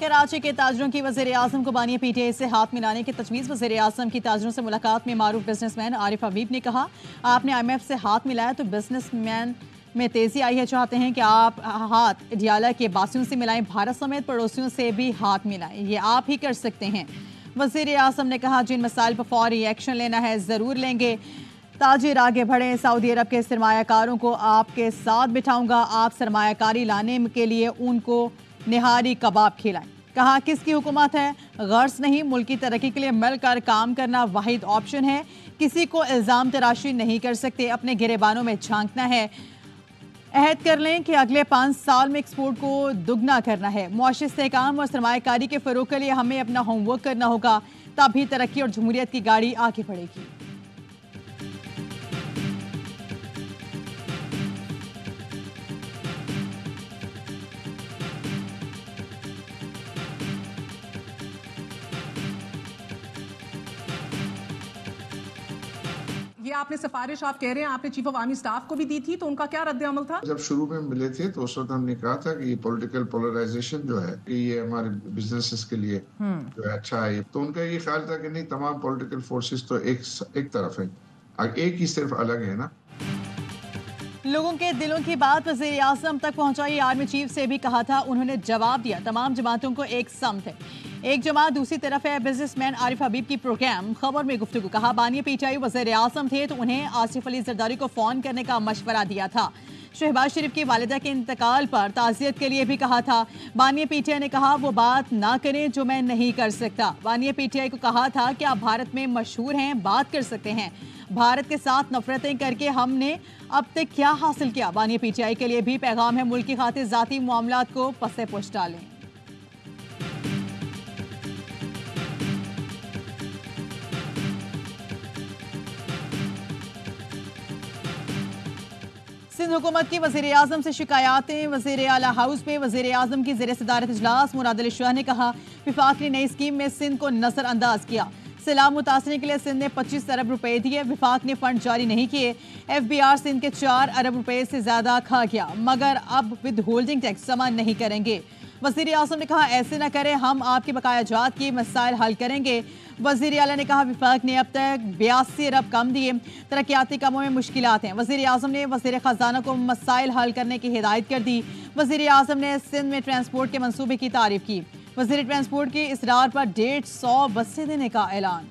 कराची के ताजरों की वज़ीर आज़म को बानिया पीटीआई से हाथ मिलाने की तजवीज़। वज़ीर आज़म की ताजरों से मुलाकात में मारूफ बिजनेसमैन आरिफ हबीब ने कहा, आपने IMF से हाथ मिलाया तो बिजनेसमैन में तेजी आई है। चाहते हैं कि आप हाथ डियाला के बासियों से मिलाएं, भारत समेत पड़ोसियों से भी हाथ मिलाएं, ये आप ही कर सकते हैं। वज़ीर आज़म ने कहा, जिन मसाइल पर फौरी एक्शन लेना है ज़रूर लेंगे। ताजिर आगे बढ़े, सऊदी अरब के सरमायाकारों को आपके साथ बिठाऊंगा, आप सरमायाकारी लाने के लिए उनको निहारी कबाब खिलाएं। कहा, किसकी हुकूमत है, गर्ज नहीं, मुल्क की तरक्की के लिए मिलकर काम करना वाहिद ऑप्शन है। किसी को इल्ज़ाम तराशी नहीं कर सकते, अपने गिरेबानों में झांकना है। अहद कर लें कि अगले 5 साल में एक्सपोर्ट को दुगना करना है। मुआशी इस्तेहकाम और सरमायाकारी के फ़रोग़ के लिए हमें अपना होमवर्क करना होगा, तभी तरक्की और जमहूरियत की गाड़ी आगे बढ़ेगी। ये आपने सिफारिश, आप कह रहे हैं आपने चीफ ऑफ आर्मी स्टाफ को भी दी थी, तो उनका क्या रद्द अमल था? जब शुरू में मिले थे तो उस वक्त हमने कहा था कि ये पॉलिटिकल पोलराइजेशन जो है कि ये हमारे बिजनेसेस के लिए जो है अच्छा है। तो उनका ये ख्याल था कि नहीं, तमाम पॉलिटिकल फोर्सेस तो एक तरफ है, एक ही सिर्फ अलग है ना। लोगों के दिलों की बात वज़ीर आज़म तक पहुंचाई। आर्मी चीफ से भी कहा था, उन्होंने जवाब दिया, तमाम जमातों को एक समत है, एक जमात दूसरी तरफ है। बिजनेसमैन आरिफ हबीब की प्रोग्राम खबर में गुफ्तगू। कहा, बानिया पीटीआई वज़ीर आज़म थे तो उन्हें आसिफ अली जरदारी को फ़ोन करने का मशवरा दिया था। शहबाज शरीफ की वालिदा के इंतकाल पर ताज़ियत के लिए भी कहा था। बानिया पीटीआई ने कहा, वो बात ना करें जो मैं नहीं कर सकता। बानिया पीटीआई को कहा था कि आप भारत में मशहूर हैं, बात कर सकते हैं। भारत के साथ नफरतें करके हमने अब तक क्या हासिल किया। बानिया पीटीआई के लिए भी पैगाम है, मुल्क की खातिर ज़ाती मामलात को पसे पुश डालें। सिंध हुकूमत की वज़ीर आज़म से शिकायतें। वज़ीर आला हाउस में वज़ीर आज़म की ज़ेर सदारत इजलास। मुराद अली शाह ने कहा, विफाक ने नई स्कीम में सिंध को नजरअंदाज किया। सैलाब मुतासरीन के लिए सिंध ने 25 अरब रुपए दिए, विफाक ने फंड जारी नहीं किए। FBR सिंध के 4 अरब रुपए से ज्यादा खा गया, मगर अब विद होल्डिंग टैक्स जमा नहीं करेंगे। वज़ीर आज़म ने कहा, ऐसे न करें, हम आपके बकाया जात के मसाइल हल करेंगे। वज़ीर आला ने कहा, विफाक ने अब तक 82 अरब कम दिए, तरक्याती कामों में मुश्किलात हैं। वज़ीर आज़म ने वज़ीर ख़जाना को मसाइल हल करने की हिदायत कर दी। वज़ीर आज़म ने सिंध में ट्रांसपोर्ट के मनसूबे की तारीफ की। वज़ीर ट्रांसपोर्ट की इसरार पर 150 बसें देने का ऐलान।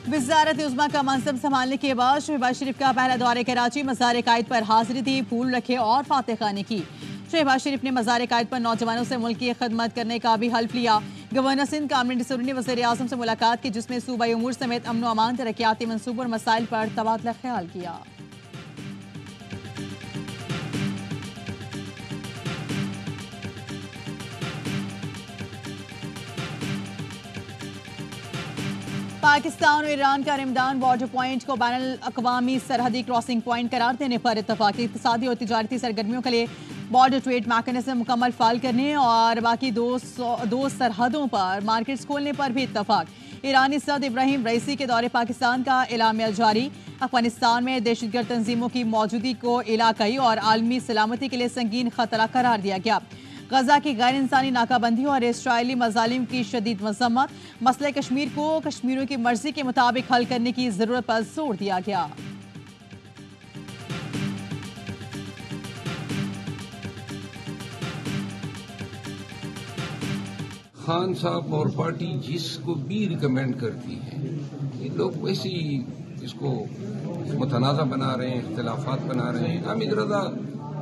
वज़ारत उज़्मा का मनसब संभालने के बाद शहबाज शरीफ का पहला दौरे कराची। मज़ार कायद पर हाजिरी दी, फूल रखे और फातह खानी की। शहबाज शरीफ ने मज़ार कायद पर नौजवानों से मुल्क की खदमत करने का भी हल्फ लिया। गवर्नर सिंध कामरान डिसूरी ने वज़ीर आज़म से मुलाकात की, जिसमें सूबाई उमूर समेत अमन व अमान, तरक्याती मनसूबों और मसाइल पर तबादला ख्याल किया। पाकिस्तान और ईरान का रमदान बॉर्डर पॉइंट को बैनुल अक़वामी सरहदी क्रॉसिंग पॉइंट करार देने पर इत्तफाक। इक़्तिसादी और तिजारती सरगर्मियों के लिए बॉर्डर ट्रेड मैकेनिज्म मुकम्मल फाल करने और बाकी दो सरहदों पर मार्केट्स खोलने पर भी इत्तफाक। ईरानी सदर इब्राहिम रईसी के दौरे पाकिस्तान का एलामिया जारी। अफगानिस्तान में दहशतगर्द तंजीमों की मौजूदगी को इलाकाई और आलमी सलामती के लिए संगीन खतरा करार दिया गया। गजा की गैर इंसानी नाकाबंदी और इसराइली मजालिम की शदीद मजम्मत। मसले कश्मीर को कश्मीरियों की मर्जी के मुताबिक हल करने की जरूरत पर जोर दिया गया। खान साहब और पार्टी जिसको भी रिकमेंड करती है, ये लोग वैसे ही इसको मुतनाज़ा बना रहे हैं, इख्तिलाफात बना रहे हैं। हामिद रज़ा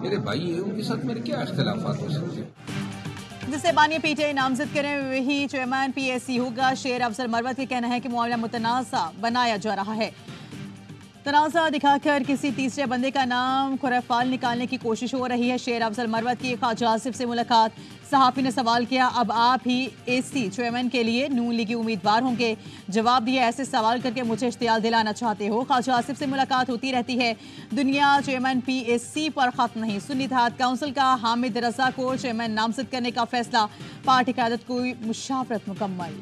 मेरे भाई है, उनके साथ मेरे क्या इख्तिलाफात हो सकते हैं। जिसे बानिया पीटीआई नामजद करें वही चेयरमैन PAC होगा। शेर अफजल मरवत का कहना है कि मामला मुतनाज़ा बनाया जा रहा है। तनाज़ा दिखाकर किसी तीसरे बंदे का नाम खुरफाल निकालने की कोशिश हो रही है। शेर अफजल मरवत की ख्वाजा आसिफ से मुलाकात। सहाफ़ी ने सवाल किया, अब आप ही AC चेयरमैन के लिए नून लीगी उम्मीदवार होंगे? जवाब दिया, ऐसे सवाल करके मुझे इश्तियाल दिलाना चाहते हो? ख्वाजा आसिफ से मुलाकात होती रहती है, दुनिया चेयरमैन PAC पर खत्म नहीं। सुन्नी इत्तेहाद काउंसिल का हामिद रजा को चेयरमैन नामजद करने का फैसला। पार्टी क़यादत को मुशावरत मुकम्मल।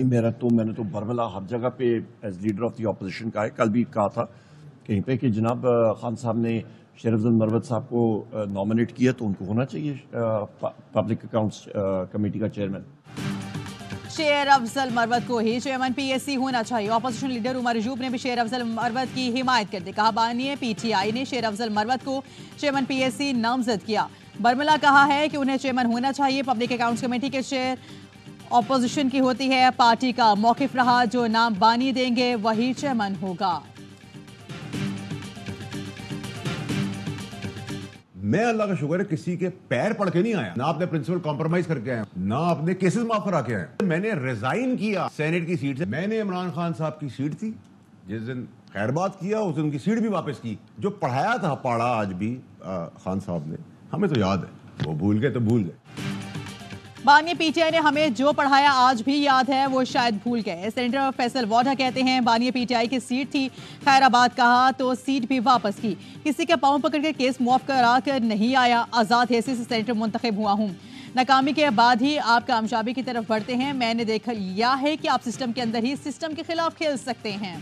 नहीं, मैंने तो बरमला हर जगह पे as leader of the opposition का है। कल भी कहा था कहीं पे कि जनाब खान साहब ने शेर अफजल मरवत साहब को नॉमिनेट किया तो उनको होना चाहिए पब्लिक अकाउंट्स कमेटी का चेयरमैन। शेर अफजल मरवत को ही चेयरमैन पीएससी होना चाहिए। ऑपोजिशन लीडर उमर अयूब ने भी शेर अफजल मरवत की हिमायत कर दी। कहा बानी पीटीआई ने शेर अफजल मरवत को चेयरमैन पीएससी नामजद किया। बरमला कहा है कि उन्हें चेयरमैन होना चाहिए। पब्लिक अकाउंट्स कमेटी के चेयर ऑपोजिशन की होती है। पार्टी का मौकिफ रहा जो नाम बानी देंगे वही चेयरमैन होगा। मैं अल्लाह का शुक्र है किसी के पैर पड़ के नहीं आया, ना अपने प्रिंसिपल कॉम्प्रोमाइज करके आया, ना अपने केसेस माफ करा के आया। मैंने रिजाइन किया सेनेट की सीट से। मैंने इमरान खान साहब की सीट थी, जिस दिन खैरबाद किया उस दिन उनकी सीट भी वापस की। जो पढ़ाया था पढ़ा आज भी खान साहब ने, हमें तो याद है। वो भूल गए तो भूल गए। बानी पीटीआई ने हमें जो पढ़ाया आज भी याद है, वो शायद भूल गए। सेनेटर फैसल वाडा कहते हैं बानी पीटीआई की सीट थी, खैराबाद कहा तो सीट भी वापस की। किसी के पांव पकड़ के केस मुआफ करा कर नहीं आया। आजाद हैसियत से सेनेटर मुंतखब हुआ हूं। नाकामी के बाद ही आप कामयाबी की तरफ बढ़ते हैं। मैंने देख लिया है कि आप सिस्टम के अंदर ही सिस्टम के खिलाफ खेल सकते हैं।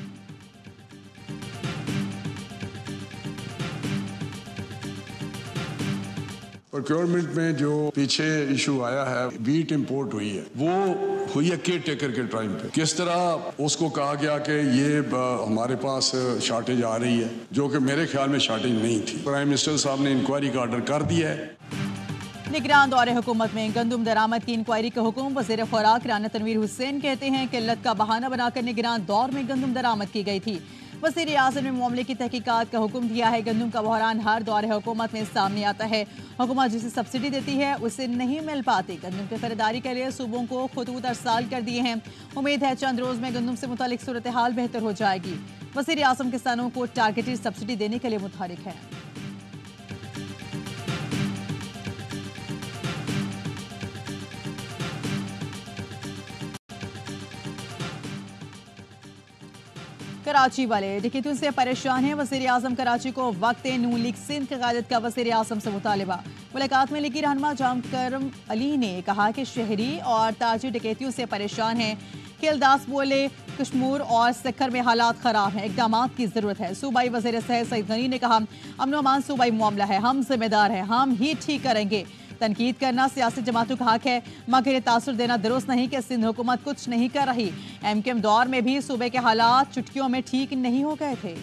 प्रोक्योरमेंट में जो पीछे इशू आया है, वीट इंपोर्ट हुई है, वो हुई है केयर टेकर के टाइम पे। किस तरह उसको कहा गया कि ये हमारे पास शॉर्टेज आ रही है, जो कि मेरे ख्याल में शॉर्टेज नहीं थी। प्राइम मिनिस्टर साहब ने इंक्वायरी का ऑर्डर कर दिया है। निगरान दौरे हुकूमत में गंदुम दरामद की इंक्वायरी का हुक्म। वज़ीर खुराक राना तनवीर हुसैन कहते हैं किल्लत का बहाना बनाकर निगरान दौर में गंदुम दरामद की गई थी। वज़ीर आज़म ने मामले की तहकीकात का हुक्म दिया है। गंदुम का बहरान हर दौरे हुकूमत में सामने आता है। हुकूमत जिसे सब्सिडी देती है उसे नहीं मिल पाती। गंदुम की खरीदारी के लिए सूबों को खतूत अरसाल कर दिए हैं। उम्मीद है चंद रोज में गंदुम से मुतालिक सूरत हाल बेहतर हो जाएगी। वज़ीर आज़म किसानों को टारगेटेड सब्सिडी देने के लिए मुतहरिक है। कराची वाले टिकटों से परेशान हैं। वज़ीर आज़म कराची को वक्त नून लीग सिंध की क़यादत का वज़ीर आज़म से मुतालिबा। मुलाकात में लीगी रहनुमा जाम करम अली ने कहा कि शहरी और ताजी डकैतियों से परेशान हैं। खिलदास बोले कश्मीर और सिखर में हालात ख़राब हैं, इक़दामात की ज़रूरत है। सूबाई वज़ीर सेहत सईद गनी ने कहा अमन व अमान सूबाई मामला है, हम जिम्मेदार हैं, हम ही ठीक करेंगे। तनकीद करना सियासी जमातों का हक है, मगर ये तासुर देना दुरुस्त नहीं कि सिंध हुकूमत कुछ नहीं कर रही। एमकेएम दौर में भी सूबे के हालात चुटकियों में ठीक नहीं हो गए थे।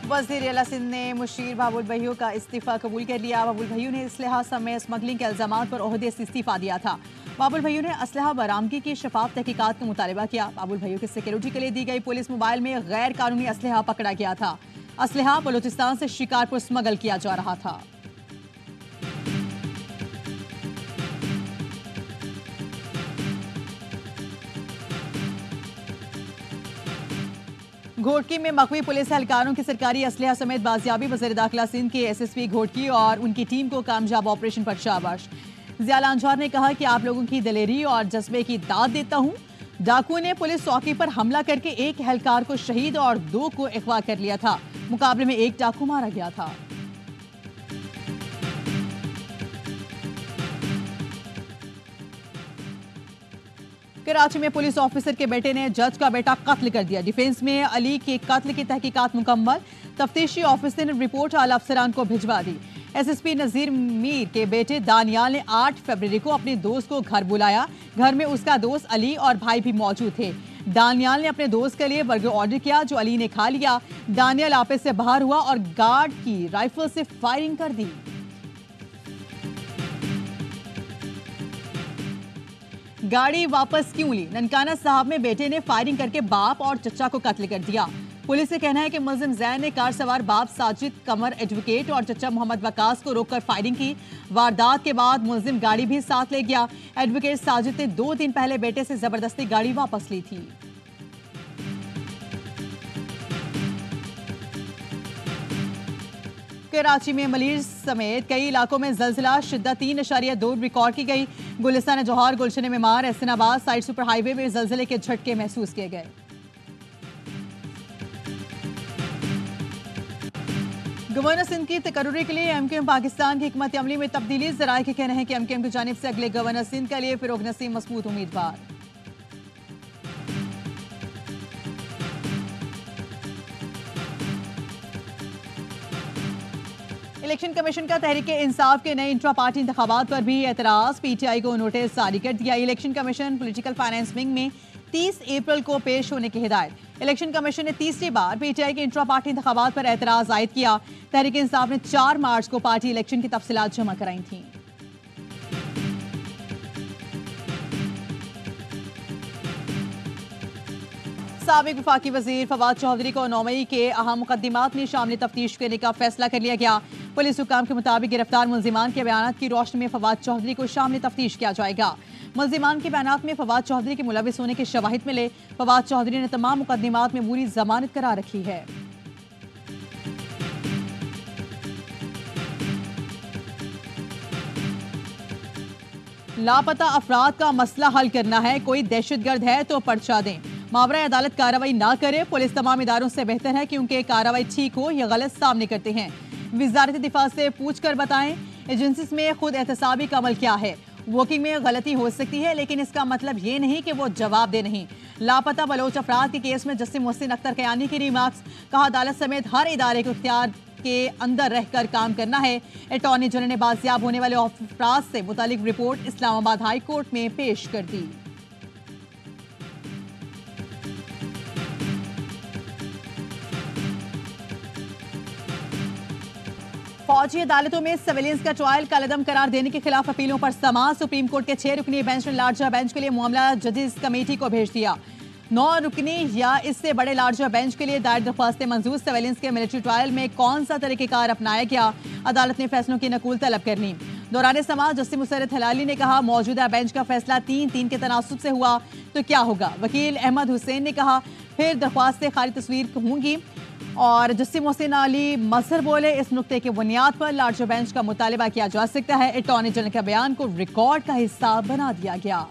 वज़ीर आला सिंध ने मुशीर बाबुल भैयू का इस्तीफ़ा कबूल कर लिया। बाबुल भैयू ने इसलहा समेत स्मगलिंग के इल्ज़ामात पर ओहदे से इस्तीफ़ा दिया था। बाबुल भैयू ने असलहा बरामदगी की शफाफ तहकीकात का मुतालबा किया। बाबुल भैयू की सिक्योरिटी के लिए दी गई पुलिस मोबाइल में गैर कानूनी असलहा पकड़ा गया था। असलहा बलूचिस्तान से शिकारपुर स्मगल किया जा रहा था। घोटकी में मकवी पुलिस एहलकारों की सरकारी असलहा समेत बाजियाबी। वज़ीर दाखिला सिंध के एसएसपी घोटकी और उनकी टीम को कामयाब ऑपरेशन पर शाबाश। ज़िया लांझौर ने कहा कि आप लोगों की दिलेरी और जज्बे की दाद देता हूं। डाकुओं ने पुलिस चौकी पर हमला करके एक एहलकार को शहीद और 2 को अगवा कर लिया था। मुकाबले में 1 डाकू मारा गया था। कराची में पुलिस ऑफिसर के बेटे ने जज का बेटा कत्ल कर दिया। डिफेंस में अली के कत्ल की तहकीकात मुकम्मल। तफ्तीशी ऑफिसर ने रिपोर्ट आला अफसरान को भिजवा दी। एसएसपी नजीर मीर के बेटे दानियाल ने 8 फरवरी को अपने दोस्त को घर बुलाया। घर में उसका दोस्त अली और भाई भी मौजूद थे। दानियाल ने अपने दोस्त के लिए बर्गर ऑर्डर किया जो अली ने खा लिया। दानियाल आपे से बाहर हुआ और गार्ड की राइफल से फायरिंग कर दी। गाड़ी वापस क्यों ली? ननकाना साहब में बेटे ने फायरिंग करके बाप और चचा को कत्ल कर दिया। पुलिस का कहना है कि मुलजिम जैन ने कार सवार बाप साजिद कमर एडवोकेट और चचा मोहम्मद वकास को रोककर फायरिंग की। वारदात के बाद मुलजिम गाड़ी भी साथ ले गया। एडवोकेट साजिद ने 2 दिन पहले बेटे से जबरदस्ती गाड़ी वापस ली थी। कराची में मलीर समेत कई इलाकों में जलजिला शिद्दत 3.2 रिकॉर्ड की गई। गुलिस्तान जौहर, गुलशन Maymar, Ehsanabad side super highway में जलजिले के झटके महसूस किए गए। गवर्नर सिंध की तकर्रुरी के लिए एमकेएम पाकिस्तान की हिकमत अमली में तब्दीली। जराये के कहना है कि एमकेएम की जानिब से अगले गवर्नर सिंध के लिए फिरोग नसीम मजबूत उम्मीदवार। इलेक्शन कमीशन का तहरीक इंसाफ के नए इंट्रा पार्टी इंतखाबात पर भी एतराज। पीटीआई को नोटिस जारी कर दिया। Election commission political finance wing में 30 अप्रैल को पेश होने की हिदायत। इलेक्शन कमीशन ने तीसरी बार पीटीआई के इंट्रा पार्टी इंतखाबात पर एतराज आयद किया। तहरीक इंसाफ ने 4 मार्च को पार्टी इलेक्शन की तफसीलात जमा कराई थी। साबिक वफाकी वजीर फवाद चौधरी को 9 मई के अहम मुकदमात में शामिल तफ्तीश करने का फैसला कर लिया गया। पुलिस हुकाम के मुताबिक गिरफ्तार मुलजिमान के बयान की रोशनी में फवाद चौधरी को शामिल तफ्तीश किया जाएगा। मुलजिमान के बयान में फवाद चौधरी के मुलविस होने के शवाहिद मिले। फवाद चौधरी ने तमाम मुकदमात में पूरी जमानत करार रखी है। लापता अफराद का मसला हल करना है, कोई दहशतगर्द है तो पर्चा दें। मावरा अदालत कार्रवाई ना करे। पुलिस तमाम इदारों से बेहतर है कि उनके कार्रवाई ठीक हो या गलत सामने करते हैं। वजारत दिफा से पूछ कर बताएं एजेंसीज में खुद एहतसाबी का अमल क्या है। वोटिंग में गलती हो सकती है लेकिन इसका मतलब ये नहीं कि वो जवाब दे नहीं। लापता बलोच अफराद के केस में जस्टिस मोहसिन अख्तर कयानी की रिमार्क्स। कहा अदालत समेत हर इदारे को इख्तियार के अंदर रहकर काम करना है। अटॉर्नी जनरल ने बाजियाब होने वाले अफराद से मुतालिक रिपोर्ट इस्लामाबाद हाई कोर्ट में पेश कर दी। फौजी अदालतों में सिविलियंस का ट्रायल कलअदम करार देने के खिलाफ अपीलों पर समाअत। सुप्रीम कोर्ट के 6 रुकनी बेंच ने लार्जर बेंच के लिए मामला जजेस कमेटी को भेज दिया। 9 रुकनी या इससे बड़े लार्जर बेंच के लिए दायर दरख्वास्तें मंजूर। सिविलियंस के मिलिट्री ट्रायल में कौन सा तरीकेकार अपनाया गया, अदालत ने फैसलों की नकूल तलब कर ली। दौरान समाअत जस्टिस मुसर्रत हलाली ने कहा मौजूदा बेंच का फैसला 3-3 के तनासुब से हुआ तो क्या होगा। वकील अहमद हुसैन ने कहा फिर दरख्वास्तें खाली तस्वीर होंगी। और जस्टिस मोहसिन अली मजहर बोले इस नुक्ते के बुनियाद पर लार्जर बेंच का मुतालिबा किया जा सकता है। अटॉर्नी जनरल के बयान को रिकॉर्ड का हिस्सा बना दिया गया।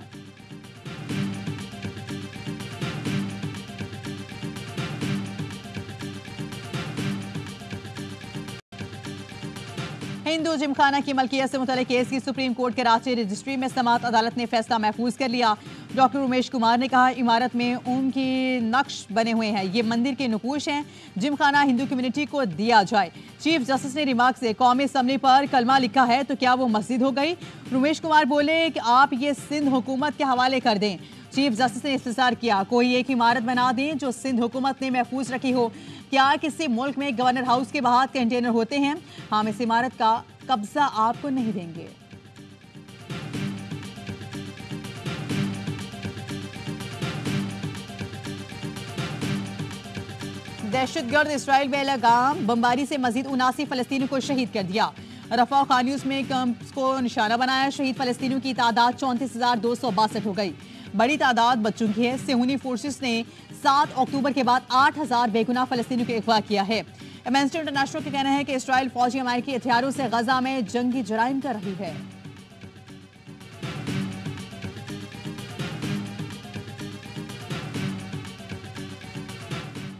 हिंदू जिमखाना की मलकियत से मुतल्लिक केस की सुप्रीम कोर्ट के कराची रजिस्ट्री में समाअत। अदालत ने फैसला महफूज कर लिया। डॉक्टर उमेश कुमार ने कहा इमारत में ओम की नक्श बने हुए हैं, ये मंदिर के नुकूश हैं, जिमखाना हिंदू कम्युनिटी को दिया जाए। चीफ जस्टिस ने रिमार्क से कौमी असम्बली पर कलमा लिखा है तो क्या वो मस्जिद हो गई। उमेश कुमार बोले कि आप ये सिंध हुकूमत के हवाले कर दें। चीफ जस्टिस ने इस्तिसार किया कोई एक इमारत बना दें जो सिंध हुकूमत ने महफूज रखी हो। क्या किसी मुल्क में गवर्नर हाउस के बाहर कंटेनर होते हैं? हम इस इमारत का कब्जा आपको नहीं देंगे। दहशतगर्द इसराइल बेलगाम बमबारी से मजीद 79 फलस्तीनियों को शहीद कर दिया। रफा खानियूस में कैंप्स को निशाना बनाया। शहीद फलस्तीनियों की तादाद 34,262 हो गई। बड़ी तादाद बच्चों की है। सेहूनी फोर्सेस ने 7 अक्टूबर के बाद 8,000 बेगुनाह फलस्तीनियों को अगवा किया है। एमनेस्टी इंटरनेशनल का कहना है कि इसराइल फौजी अमेरिकी हथियारों से गजा में जंगी जराइम कर रही है।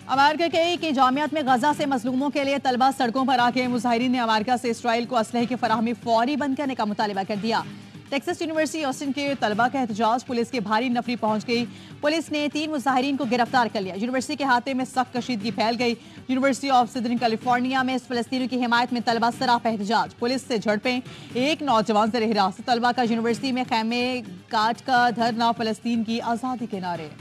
अमेरिका के जामियात में गजा से मजलूमों के लिए तलबा सड़कों पर आके मुजाहिरीन ने अमेरिका से इसराइल को असलहे की फराहमी फौरी बंद करने का मुतालिबा कर दिया। टेक्सास यूनिवर्सिटी ऑस्टिन के तलबा का एहतजाज पुलिस के भारी नफरी पहुंच गई। पुलिस ने 3 मुजाहिरीन को गिरफ्तार कर लिया। यूनिवर्सिटी के हाथे में सख्त कशीदगी फैल गई। यूनिवर्सिटी ऑफ सदर्न कैलिफोर्निया में फलस्तीनियों की हिमायत में तलबा सराफ एहतजाज। पुलिस से झड़पें, एक नौजवान से हिरासत। तलबा का यूनिवर्सिटी में खैमे काट का धरना, फलस्तीन की आज़ादी के नारे।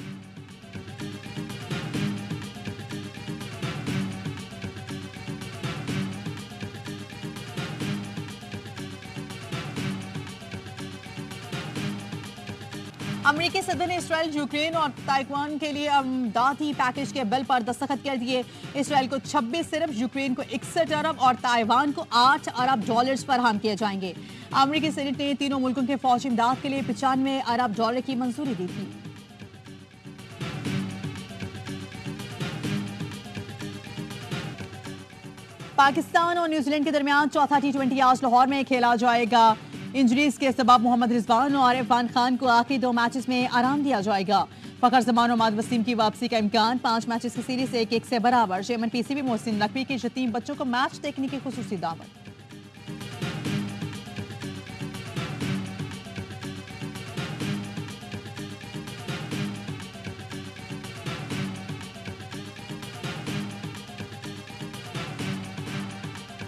अमेरिकी सदर ने इसराइल, यूक्रेन और ताइवान के लिए अमदादी पैकेज के बिल पर दस्तखत कर दिए। इसराइल को 26 अरब, यूक्रेन को 61 अरब और ताइवान को 8 अरब डॉलर्स फराहम किए जाएंगे। अमेरिकी सेनेट ने तीनों मुल्कों के फौजी इमदाद के लिए 95 अरब डॉलर की मंजूरी दी थी। पाकिस्तान और न्यूजीलैंड के दरमियान चौथा T20 आज लाहौर में खेला जाएगा। इंजरीज के सबब मोहम्मद रिजवान और इरफान खान को आखिरी 2 मैचेस में आराम दिया जाएगा। फखर जमान और माद वसीम की वापसी का इम्कान। 5 मैचेस की सीरीज 1-1 से बराबर। चेयरमैन पीसीबी मोहसिन नकवी की यतीम बच्चों को मैच देखने की खुसूसी दावत।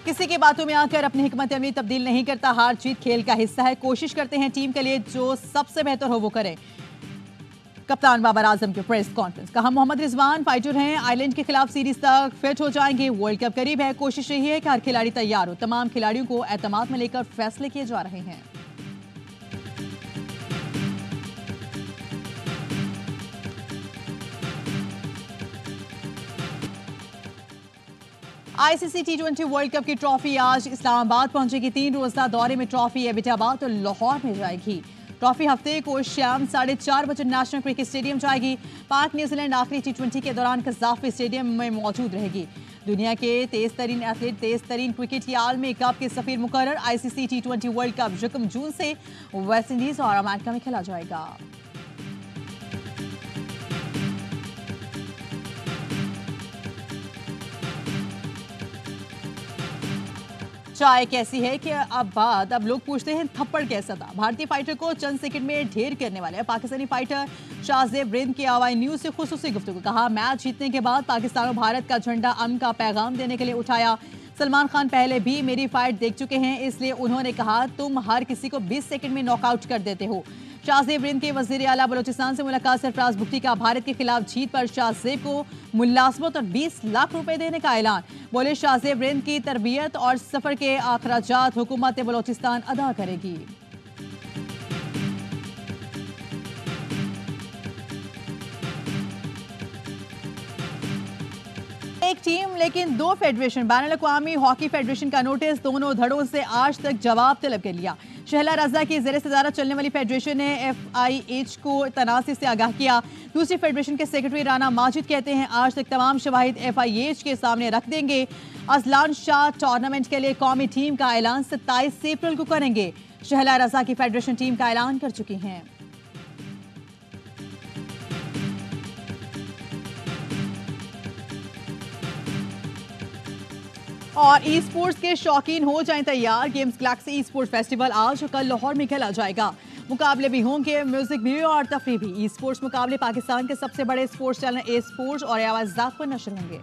किसी की बातों में आकर अपनी हिकमत अमली तब्दील नहीं करता। हार जीत खेल का हिस्सा है। कोशिश करते हैं टीम के लिए जो सबसे बेहतर हो वो करें। कप्तान बाबर आजम की प्रेस कॉन्फ्रेंस। कहा मोहम्मद रिजवान फाइटर हैं, आयरलैंड के खिलाफ सीरीज तक फिट हो जाएंगे। वर्ल्ड कप करीब है। कोशिश यही है कि हर खिलाड़ी तैयार हो। तमाम खिलाड़ियों को एतमाद में लेकर फैसले किए जा रहे हैं। आईसीसी T20 वर्ल्ड कप की ट्रॉफी आज इस्लामाबाद पहुंचेगी। 3 रोजा दौरे में ट्रॉफी एबटाबाद और लाहौर में जाएगी। ट्रॉफी हफ्ते को शाम 4:30 बजे नेशनल क्रिकेट स्टेडियम जाएगी। पाक न्यूजीलैंड आखिरी T20 के दौरान कज़ाफ़ी स्टेडियम में मौजूद रहेगी। दुनिया के तेज तरीन एथलीट, तेज तरीन क्रिकेट के आलमी कप के सफीर मुकर्रर। आईसीसी T20 वर्ल्ड कप 1 जून से वेस्ट इंडीज और अमेरिका में खेला जाएगा। चाय कैसी है कि अब लोग पूछते हैं थप्पड़ कैसा था। भारतीय फाइटर को चंद सेकंड में ढेर करने वाले पाकिस्तानी फाइटर शाहजेब रिंद की आवाई न्यूज से खुसूसी गुफ्तगू। कहा मैच जीतने के बाद पाकिस्तान और भारत का झंडा अमन का पैगाम देने के लिए उठाया। सलमान खान पहले भी मेरी फाइट देख चुके हैं, इसलिए उन्होंने कहा तुम हर किसी को 20 सेकंड में नॉकआउट कर देते हो। शाहजेब रिंद के वजीर आला बलोचिस्तान से मुलाकात। सरफराज भुट्टी का भारत के खिलाफ जीत पर शाहजेब को मुलाजमत और 20 लाख रुपए देने का ऐलान। बोले शाहजेब रिंद की तरबियत और सफर के अखराजात हुकूमत बलोचिस्तान अदा करेगी। एक टीम लेकिन 2 फेडरेशन। बैनुल-अक़वामी हॉकी फेडरेशन का नोटिस दोनों धड़ों से आज तक जवाब तलब कर लिया। शहला रजा की ज़ेर सदारत चलने वाली फेडरेशन ने FIH को तनाज़ुर से आगाह किया। दूसरी फेडरेशन के सेक्रेटरी राना माजिद कहते हैं आज तक तमाम शवाहिद FIH के सामने रख देंगे। अजलान शाह टूर्नामेंट के लिए कौमी टीम का ऐलान 27 अप्रैल को करेंगे। शहला रजा की फेडरेशन टीम का ऐलान कर चुकी हैं। और ई स्पोर्ट्स के शौकीन हो जाएं तैयार। Games Galaxy e sports festival आज और कल लाहौर में खेला जाएगा। मुकाबले भी होंगे, म्यूजिक भी और तफरीह भी। ई स्पोर्ट्स मुकाबले पाकिस्तान के सबसे बड़े स्पोर्ट्स चैनल ए स्पोर्ट्स और आवाज़ पर नशर होंगे।